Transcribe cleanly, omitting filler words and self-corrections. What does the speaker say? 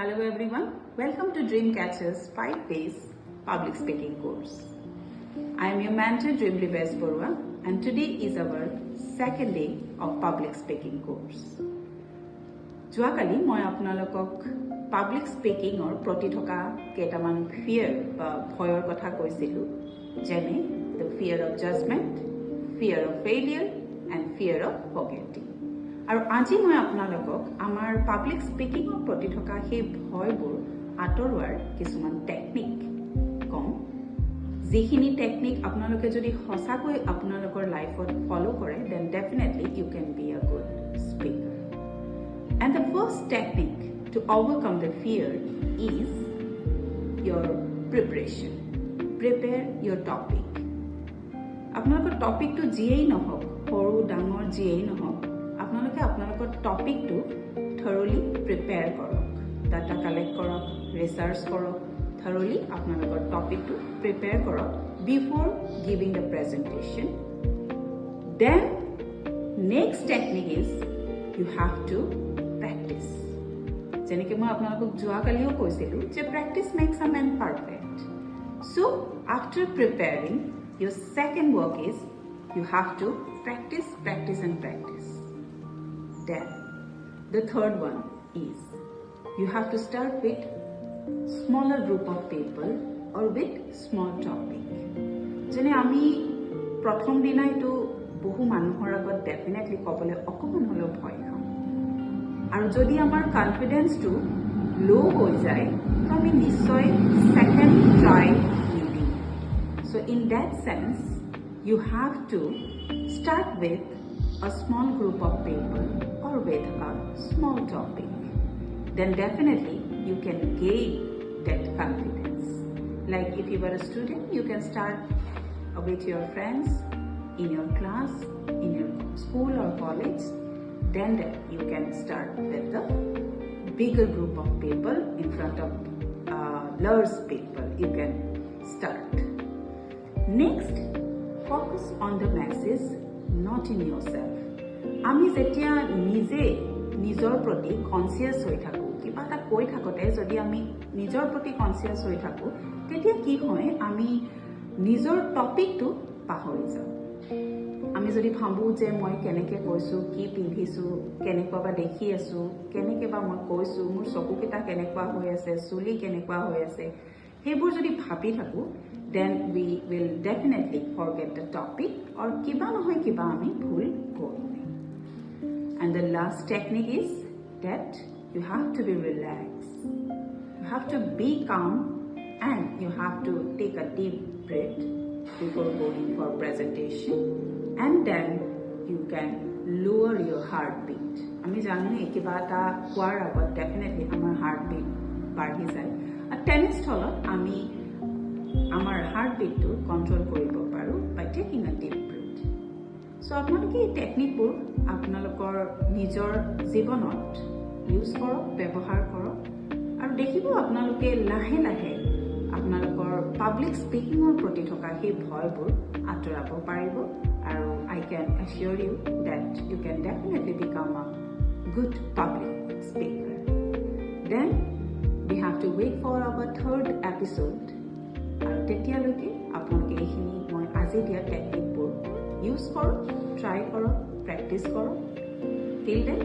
Hello everyone, welcome to Dreamcatcher's 5 days public speaking course. I am your mentor Dreamlives Borua and today is our second day of public speaking course. যোৱাকালি মই আপোনালোকক public স্পিকিংৰ প্ৰতি থকা কেইটামান ফিয়াৰ বা ভয়ৰ কথা কৈছিলোঁ, যেনে the fear of judgment, fear of failure and fear of forgetting. আৰু আজি মই আপোনালোকক আমাৰ পাব্লিক স্পিকিংৰ প্ৰতি থকা সেই ভয়বোৰ আঁতৰোৱাৰ কিছুমান টেকনিক কম, যিখিনি টেকনিক আপোনালোকে যদি সঁচাকৈ আপোনালোকৰ লাইফত ফলো কৰে then definitely you can be a good speaker. And the first technique to overcome the fear is your preparation. Prepare your topic. আপোনালোকৰ টপিকটো যিয়েই নহওক, সৰু ডাঙৰ যিয়েই নহওক, আপোনালোকে আপোনালোকৰ টপিকটো থৰলি প্ৰিপেয়াৰ কৰক, ডাটা কালেক্ট কৰক, ৰিচাৰ্চ কৰক, থৰলি আপোনালোকৰ টপিকটো প্ৰিপেয়াৰ কৰক before giving the presentation. Then next technique is you have to practice. যেনেকৈ মই আপোনালোকক যোৱাকালিও কৈছিলোঁ যে practice makes a man perfect. So after preparing, your second work is you have to practice and practice. Then the third one is you have to start with smaller group of people or with small topic. যেনে আমি প্ৰথম দিনাইতো বহু মানুহৰ আগত definitely ক'বলৈ অকণমান হ'লেও ভয় খাওঁ, আৰু যদি আমাৰ কনফিডেন্সটো ল' হৈ যায় তো আমি নিশ্চয় ছেকেণ্ড ট্ৰাই নিদিম. So in that sense, you have to start with a small group of people or with a small topic. Then definitely you can gain that confidence. Like if you were a student, you can start with your friends, in your class, in your school or college. Then you can start with the bigger group of people in front of large people. You can start. Next, focus on the message, not in yourself. আমি যেতিয়া নিজৰ প্ৰতি conscious হৈ থাকোঁ, কিবা এটা কৈ থাকোঁতে যদি আমি নিজৰ প্ৰতি কনচিয়াছ হৈ থাকোঁ, তেতিয়া কি হয়, আমি নিজৰ টপিকটো পাহৰি যাওঁ. আমি যদি ভাবোঁ যে মই কেনেকৈ কৈছোঁ, কি পিন্ধিছোঁ, কেনেকুৱা বা দেখি আছোঁ, কেনেকৈ বা মই কৈছোঁ, মোৰ চকুকেইটা কেনেকুৱা হৈ আছে, চুলি কেনেকুৱা হৈ আছে, সেইবোৰ যদি ভাবি থাকোঁ then we will definitely forget the topic or kiba nohoy kiba ami bhul koribe. And the last technique is that you have to be relaxed. You have to be calm and you have to take a deep breath before going for presentation, and then you can lower your heartbeat. Ami janu kiba ta koar agot definitely amar heartbeat badhi jay. A tennis tholot ami আমাৰ হাৰ্টবিটটো control কৰিব পাৰোঁ বাই taking a deep breath. চ' আপোনালোকে এই টেকনিকবোৰ আপোনালোকৰ নিজৰ জীৱনত use কৰক, ব্যৱহাৰ কৰক, আৰু দেখিব আপোনালোকে লাহে লাহে আপোনালোকৰ পাব্লিক স্পিকিঙৰ প্ৰতি থকা সেই ভয়বোৰ আঁতৰাব পাৰিব. আৰু I can assure you that you can definitely become a good public speaker. Then we have to wait for our third episode. আৰু তেতিয়ালৈকে আপোনালোকে এইখিনি মই আজি দিয়া টেকনিকবোৰ ইউজ কৰক, ট্ৰাই কৰক, প্ৰেক্টিছ কৰক. Till then